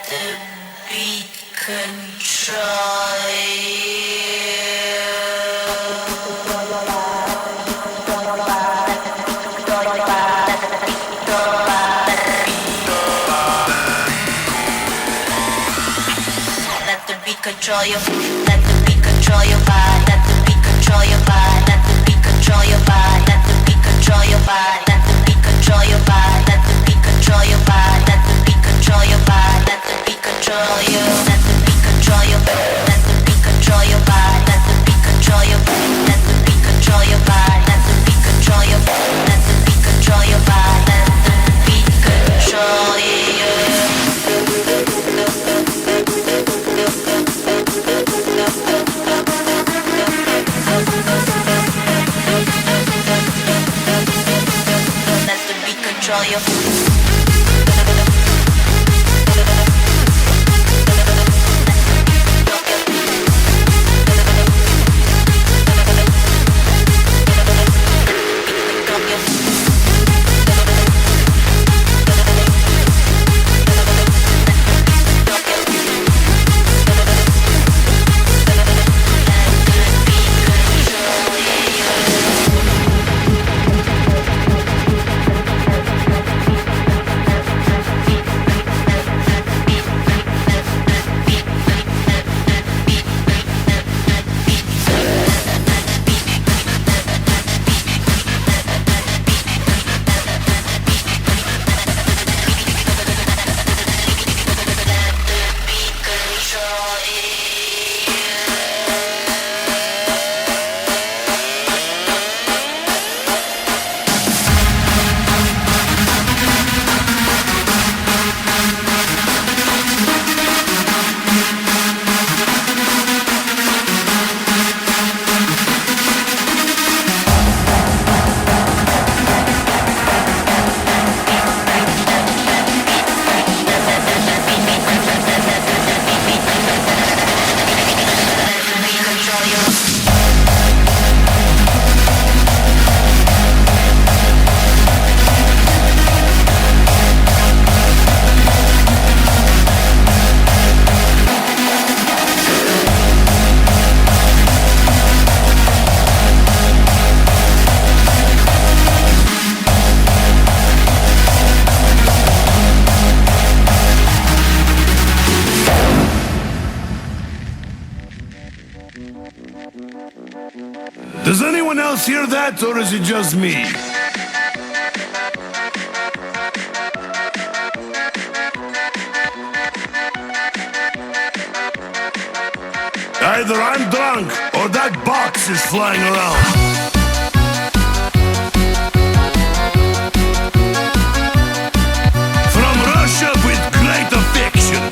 the beat control control your, let the beat control your body, let the beat control your body, let the beat control your body, let the beat control your body, let the beat control your body, let the beat control your body, let the beat control your body, let the beat control you, let the beat control your, let the beat control your body, let the beat control your, let the beat control your body, let the beat control your, let the beat control your body, let the beat control you. Control your Does anyone else hear that, or is it just me? Either I'm drunk, or that box is flying around. From Russia with great affection.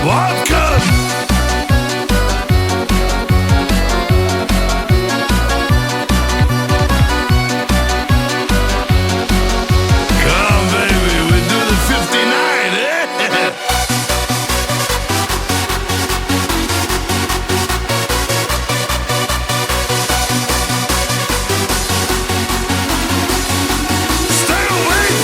Wodka! Stay away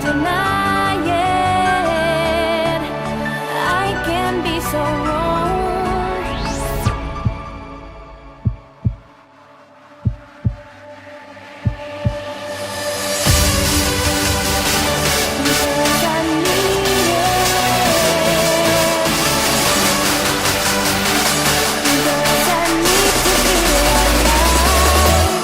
deny it. I can be so wrong. Because I need it. Because I need to feel alive.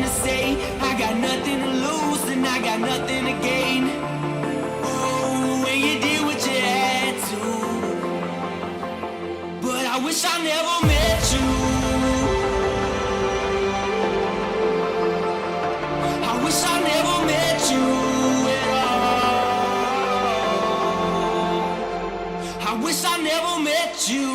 to say. I got nothing to lose and I got nothing to gain. Oh, and you did what you had to. But I wish I never met you. I wish I never met you at all. I wish I never met you.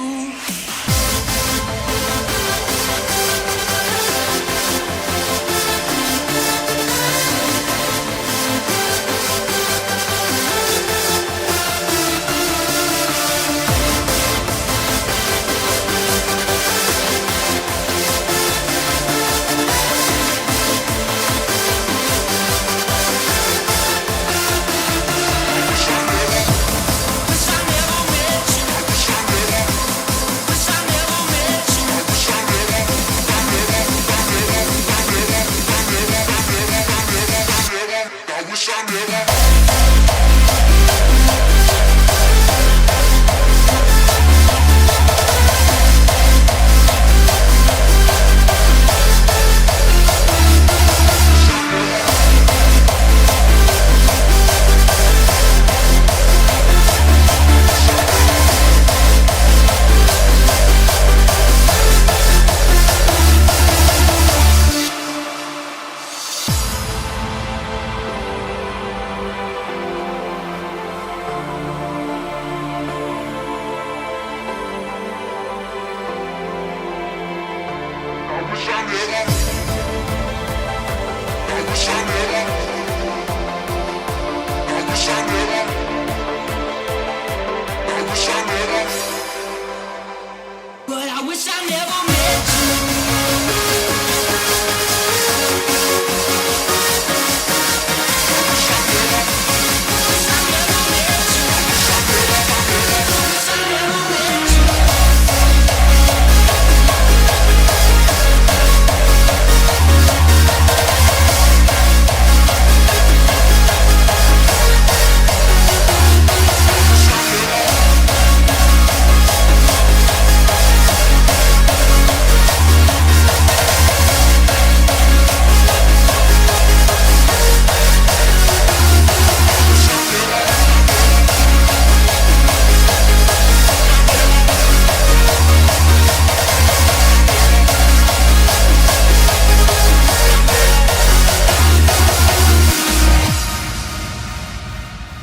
But I wish I never met you.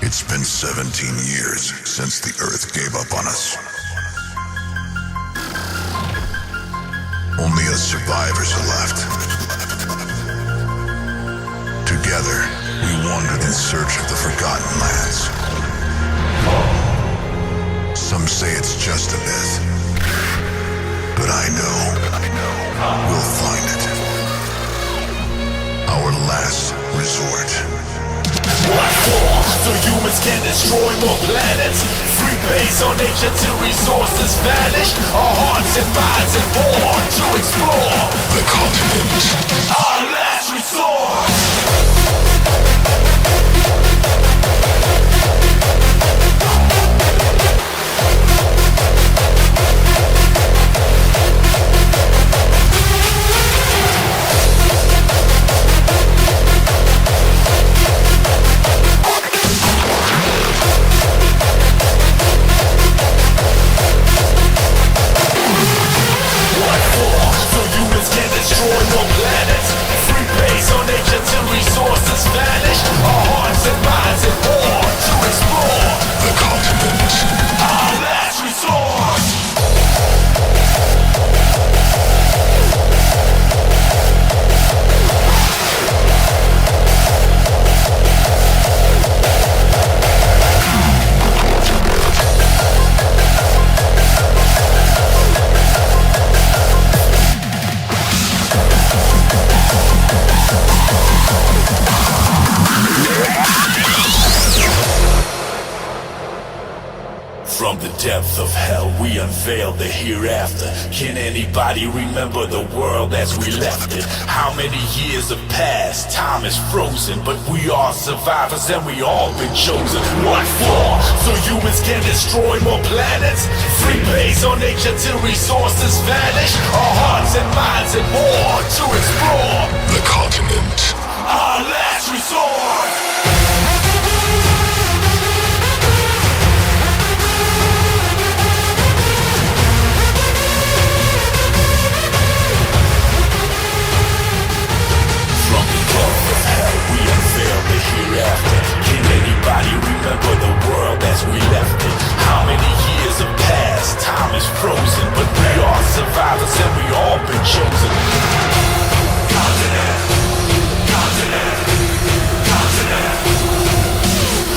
It's been 17 years since the Earth gave up on us. Only us survivors are left. Together, we wandered in search of the Forgotten Lands. Some say it's just a myth, but I know we'll find it. Our last resort. What for? So humans can destroy more planets. Free base on nature till resources vanish. Our hearts and minds are born to explore The Qontinent. our last resort. Destroy more planets. Free base on nature till resources vanish. Our hearts and minds are born to explore The Qontinent. our last resort. From the depth of hell we unveil the hereafter. Can anybody remember the world as we left it? How many years have passed? Time is frozen, but we are survivors and we all been chosen. What for? So humans can destroy more planets? Free base on nature till resources vanish. Our hearts and minds are born to explore The Qontinent. Qontinent. Our last resort. From the gulf of hell, we unveil the hereafter. Can anybody remember the world as we left it? How many years have passed? Time is frozen, but we are survivors and we all been chosen. Qontinent, Qontinent, Qontinent.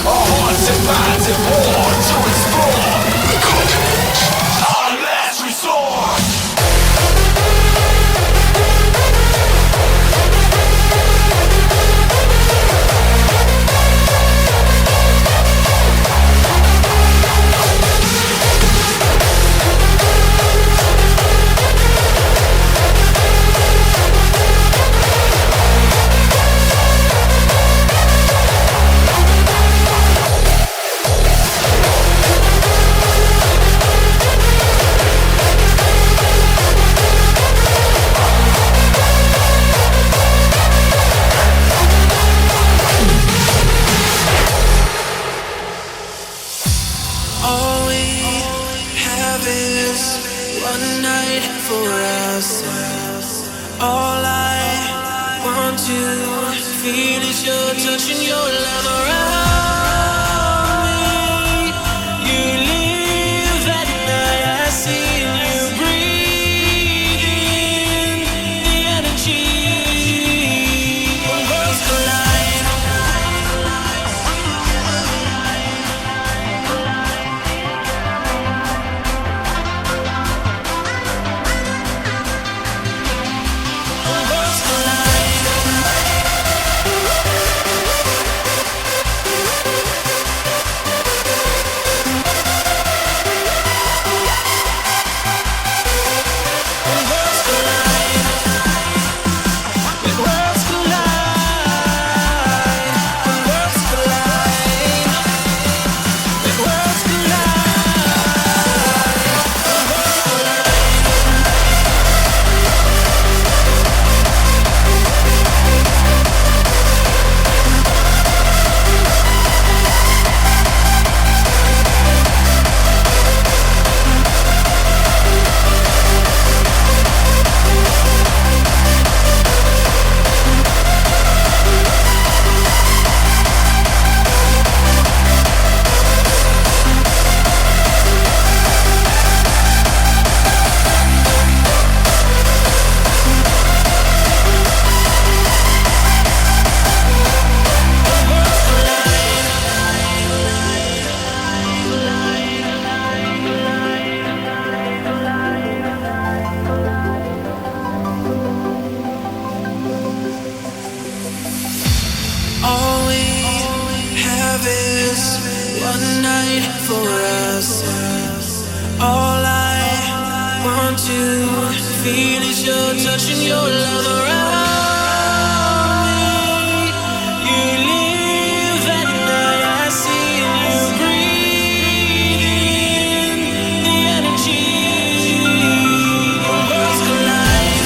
Our hearts and minds are born to explore The Qontinent. our last resort. All we have is one night for ourselves. All I want to feel is your touch and your love around me. You live at night, I see you breathe in the energy. When worlds collide, when worlds collide. When worlds collide, when worlds collide, when worlds collide, when worlds All we have is one night for ourselves. All I want to feel is your touch and your love around me. You live at night, I see you breathe in the energy. When worlds collide.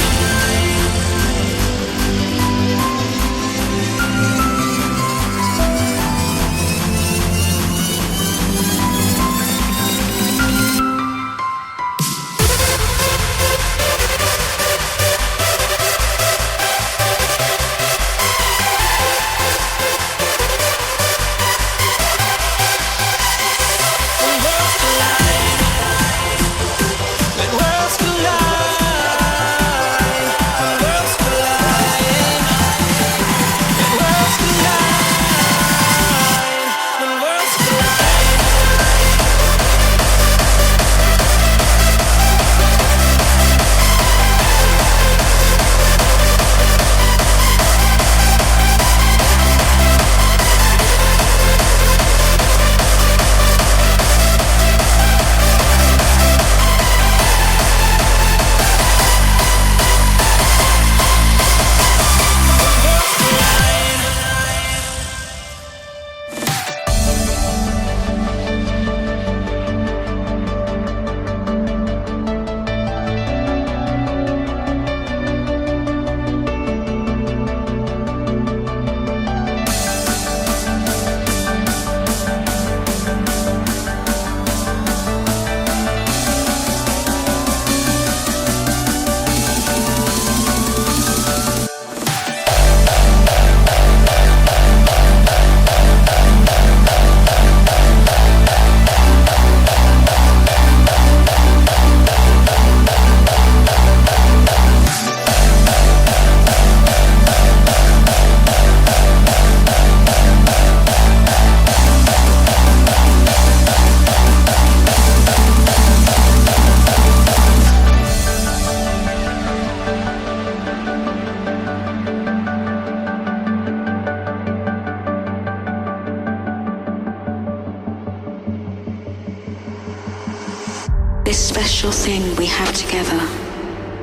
special thing we have together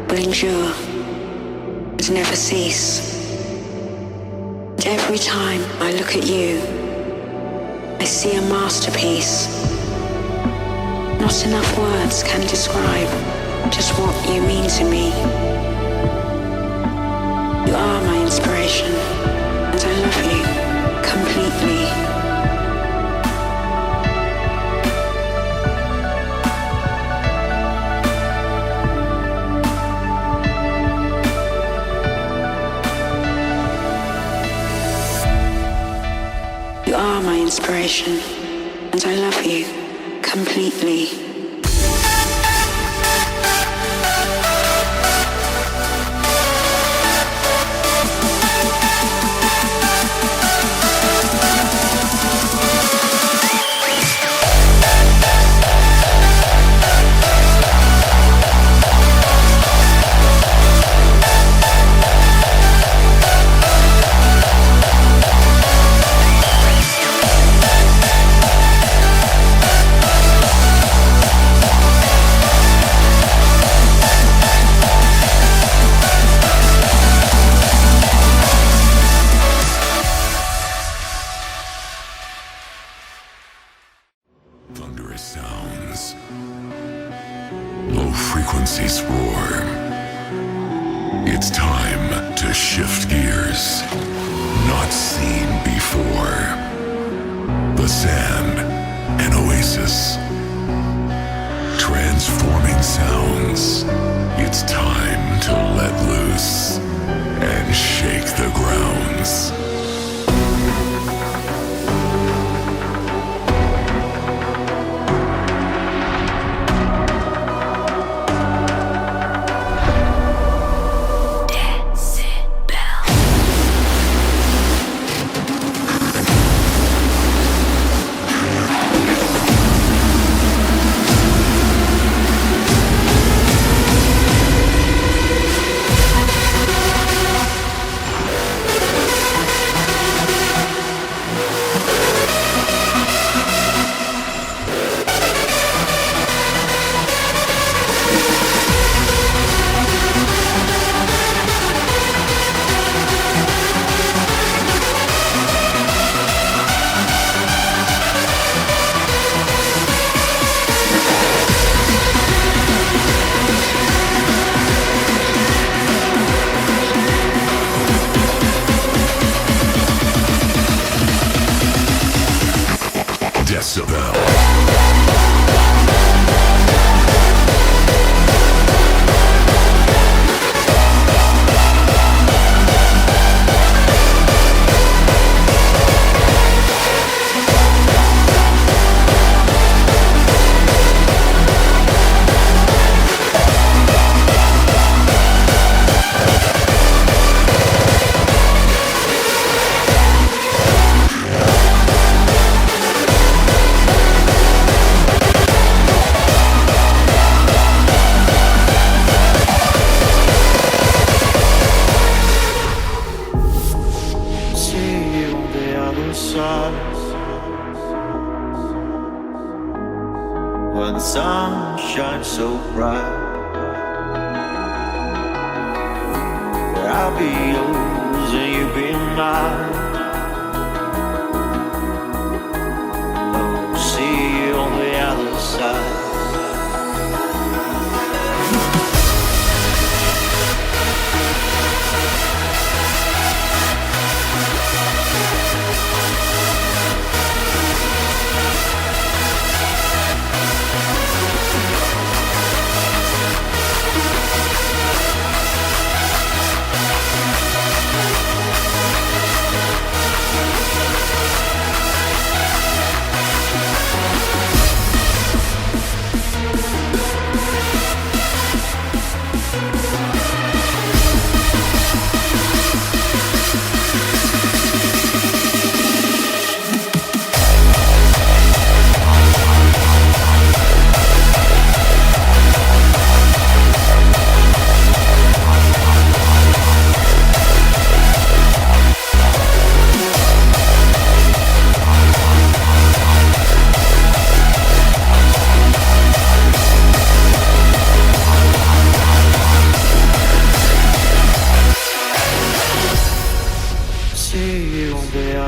will endure and never cease. And every time I look at you, I see a masterpiece. Not enough words can describe just what you mean to me. You are my inspiration, and I love you completely. You are my inspiration, and I love you completely.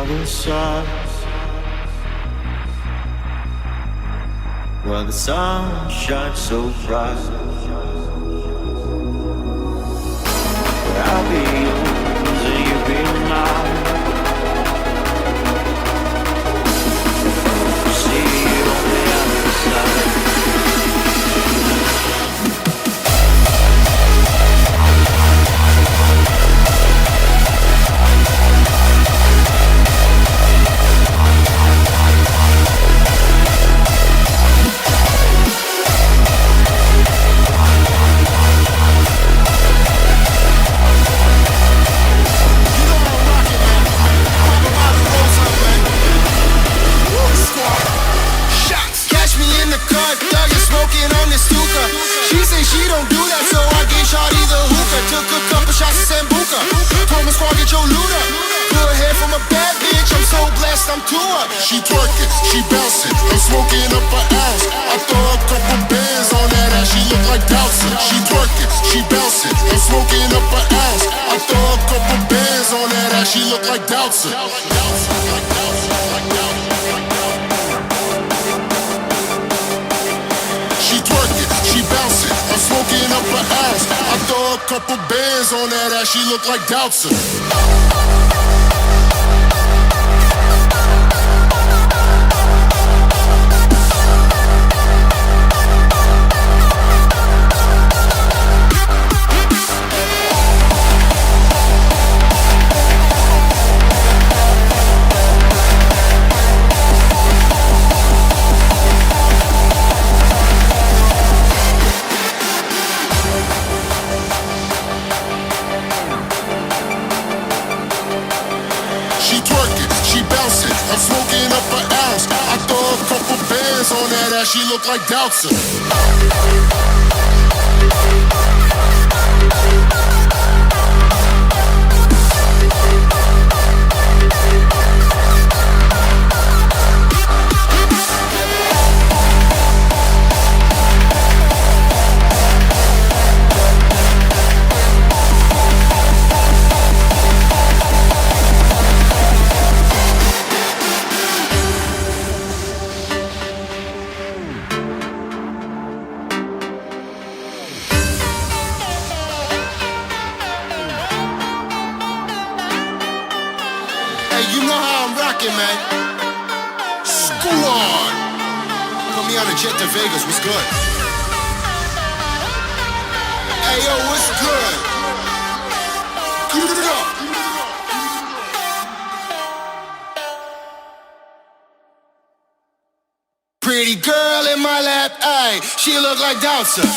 other side, where the sun shines so bright, where I'll be yours and you'll be mine. See you on the other side. She say she don't do that, so I gave Shawty the hookah. Took a couple shots of Sambuca. Told my squad, get your loot up. Good head from a bad bitch, I'm so blessed, I'm too up. She twerking, she bouncing, I'm smoking up an ounce. I throw a couple bands on that ass, she look like Dowson. She twerking, she bouncing, I'm smoking up an ounce. I throw a couple bands on that ass, she look like Dowson. She twerking, she bouncing, I'm smoking up an ounce. I throw a couple bands on that ass, she look like Dowson. I'm smoking up an ounce. I throw a couple bands on that ass, she look like Dowson. Man. School on. Put me on a jet to Vegas, what's good? Hey yo, what's good? Get it up. Pretty girl in my lap, ayy, she look like Dowson.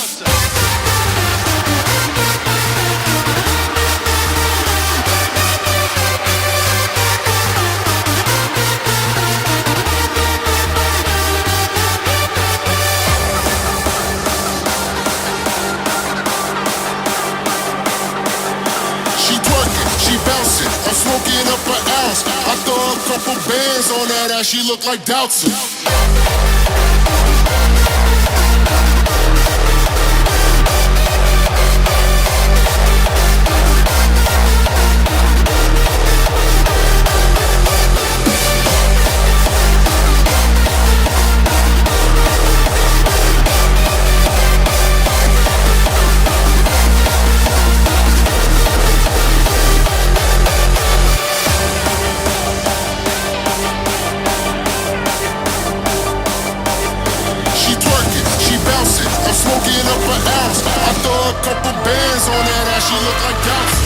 I'm smoking up an ounce. I throw a couple bands on that ass, she look like Dowson. I'm smoking up an ounce. I throw a couple bands on that ass, she look like Dowson.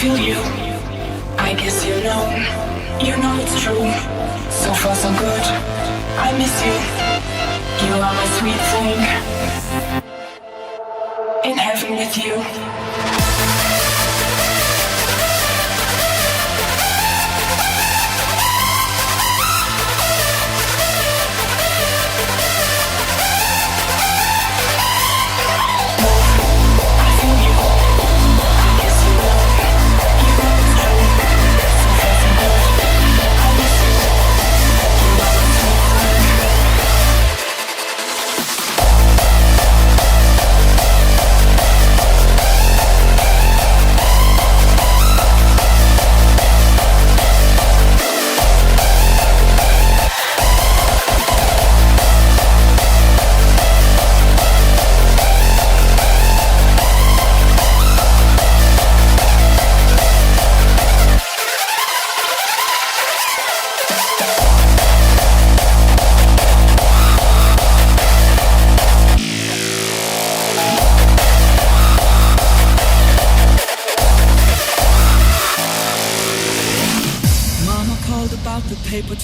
feel you. I guess you know it's true. So far so good, I miss you. You are my sweet thing, in heaven with you.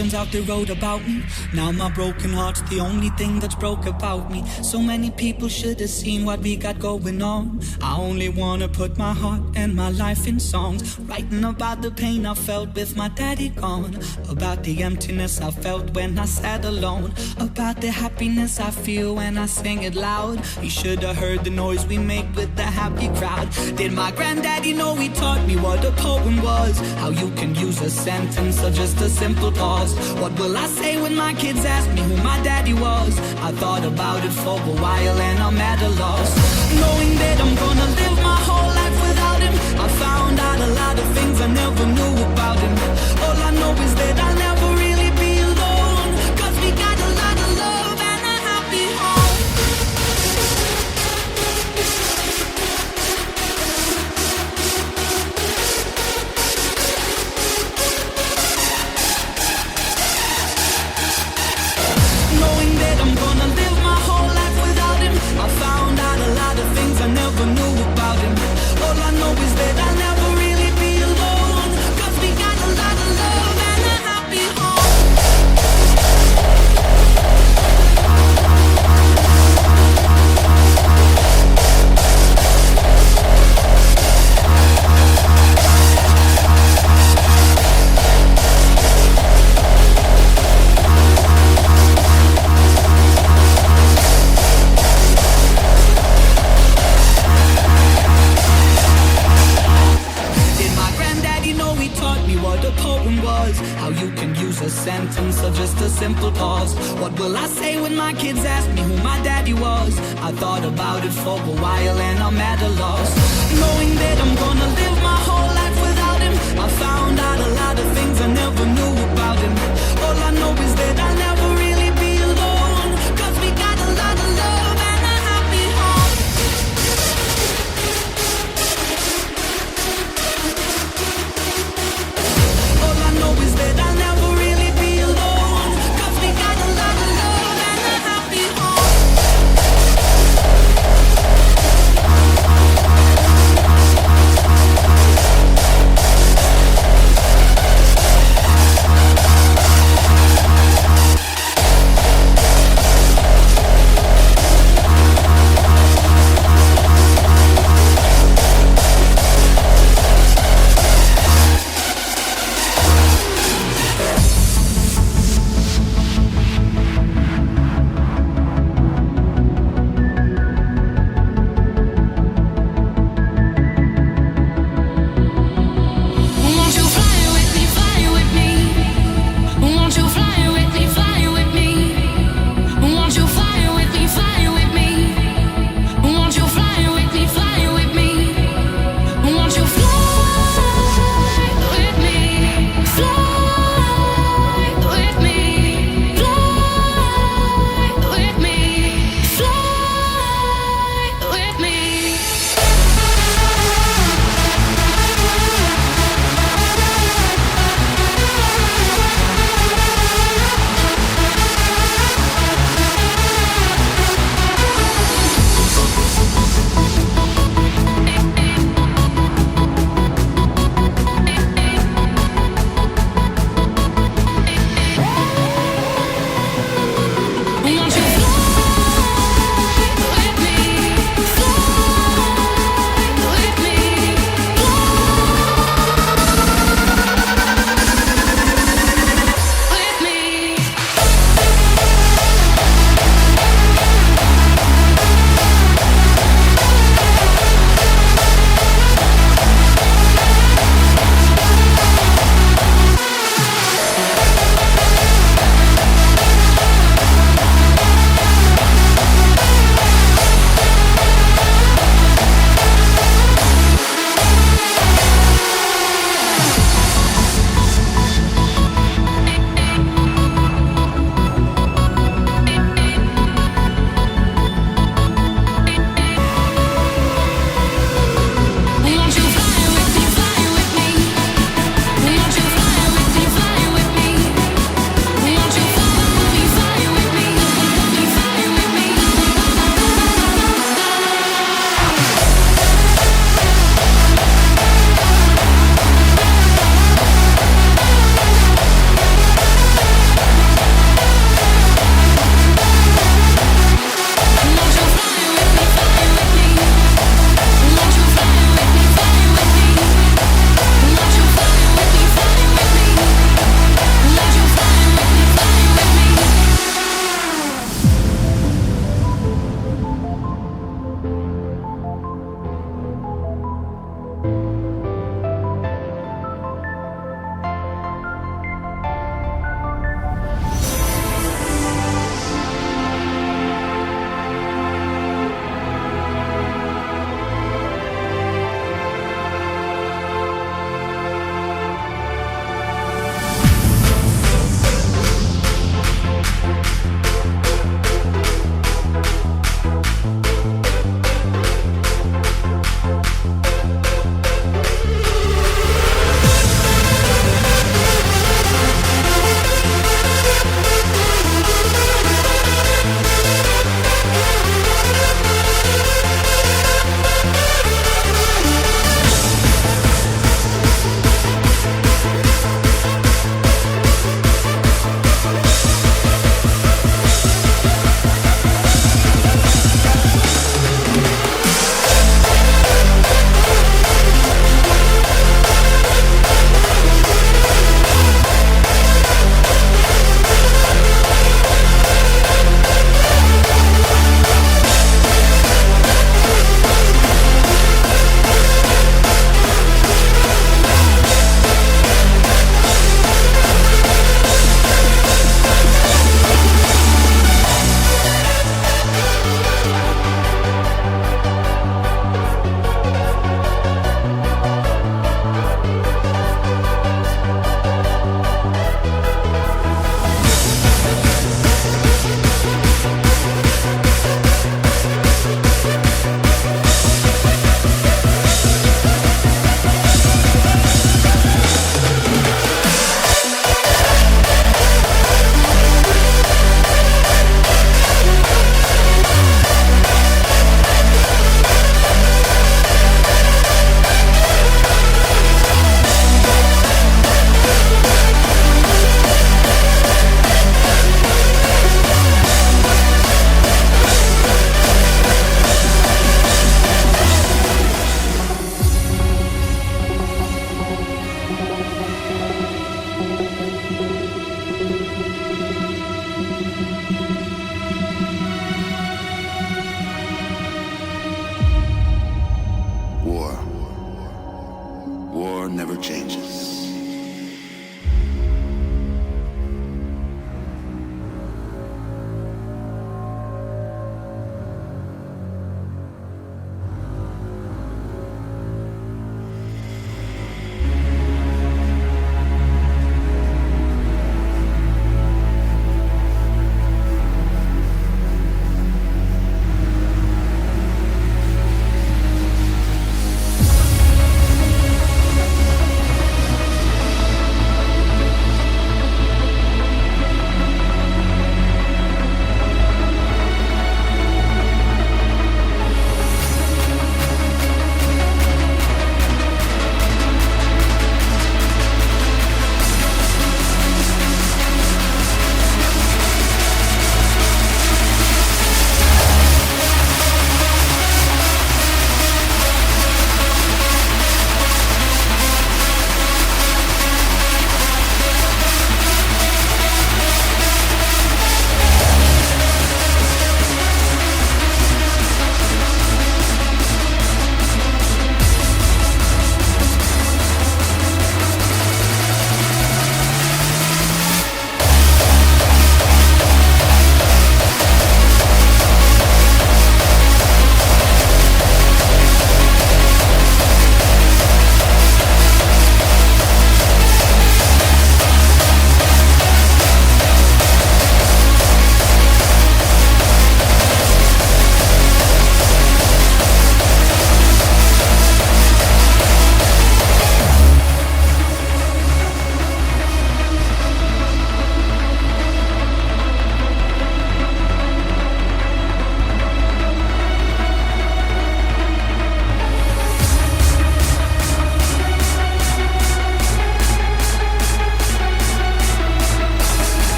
Turns out they wrote about me. Now my broken heart's the only thing that's broke about me. So many people should have seen what we got going on. I only wanna put my heart and my life in songs, writing about the pain I felt with my daddy gone, about the emptiness I felt when I sat alone, about the happiness I feel when I sing it loud. You should have heard the noise we make with the happy crowd. Did my granddaddy know he taught me what a poem was? How you can use a sentence or just a simple pause. What will I say when my kids ask me who my daddy was? I thought about it for a while and I'm at a loss, knowing that I'm gonna live my whole life without him. I found out a lot of things I never knew about him. All I know is that I'll never really be alone, 'cause we got a lot of love and a happy home. Knowing that I'm gonna live my whole life without him. I found out a lot of things I never knew about him. All I know is that I'll never really be alone, 'cause we got a lot of love and a happy home. How you can use a sentence or just a simple pause. What will I say when my kids ask me who my daddy was? I thought about it for a while and I'm at a loss, knowing that I'm gonna live my whole life without him. I found out a lot of things I never knew about him. All I know is that I'll never really be alone, 'cause we got a lot of love and a happy home. All I know is that I'll never really be alone, 'cause we got a lot of love and a happy home.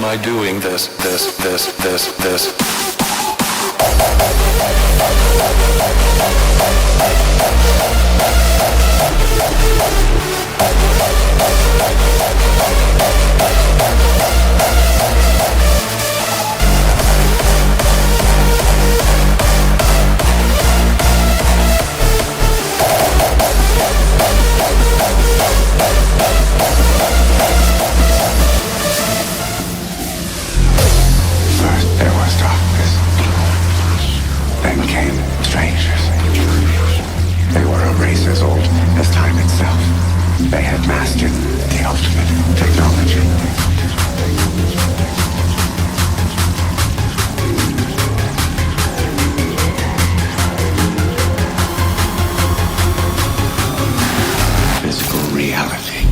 I doing this? As old as time itself, they had mastered the ultimate technology. Physical reality.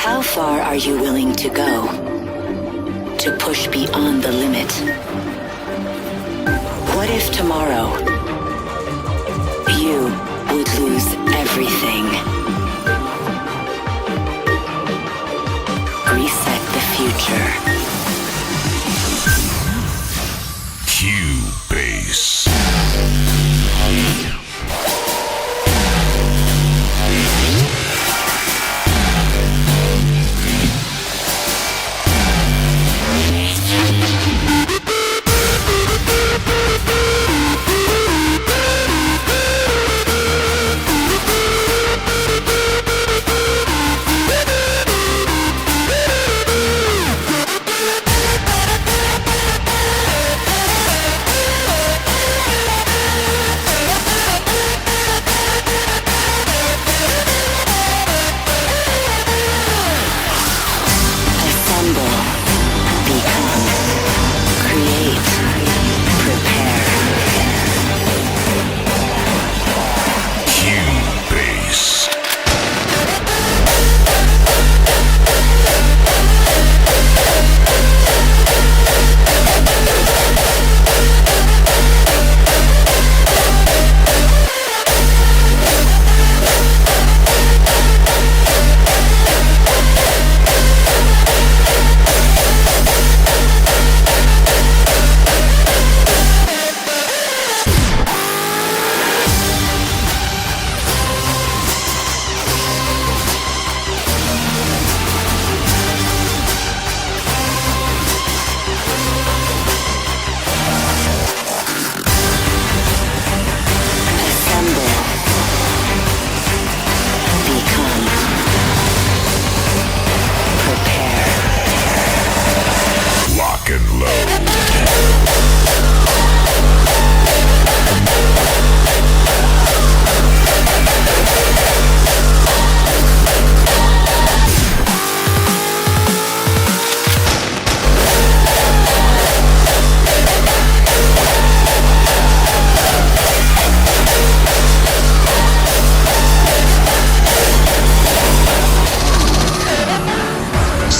How far are you willing to go? To push beyond the limit? What if tomorrow you would lose everything? Reset the future. Q-Base.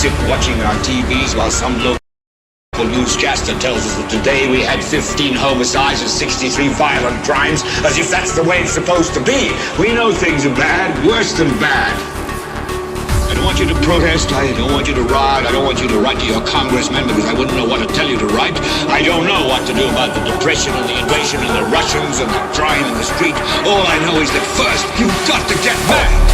sit watching our TVs while some local newscaster tells us that today we had 15 homicides and 63 violent crimes, as if that's the way it's supposed to be. We know things are bad, worse than bad. I don't want you to protest, I don't want you to riot, I don't want you to write to your congressman because I wouldn't know what to tell you to write. I don't know what to do about the depression and the invasion and the Russians and the crime in the street. All I know is that first, you've got to get mad.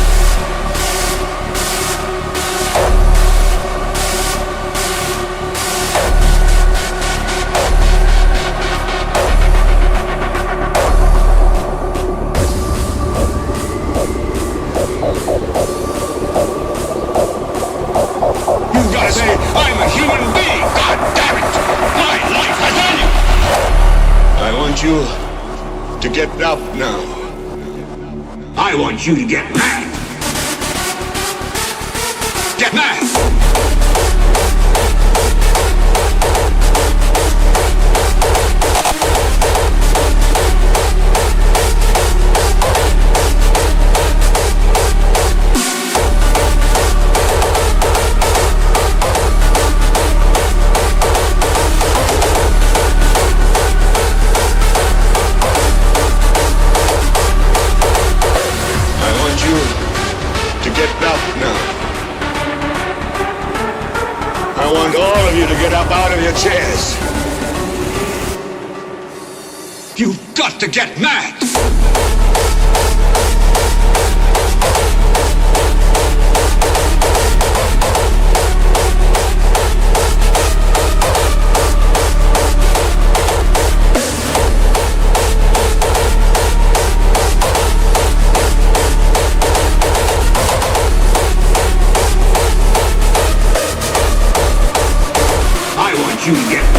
I'm a human being! God damn it! My life has value! I want you to get up now. I want you to get mad! Get mad! I want all of you to get up out of your chairs. You've got to get mad! You get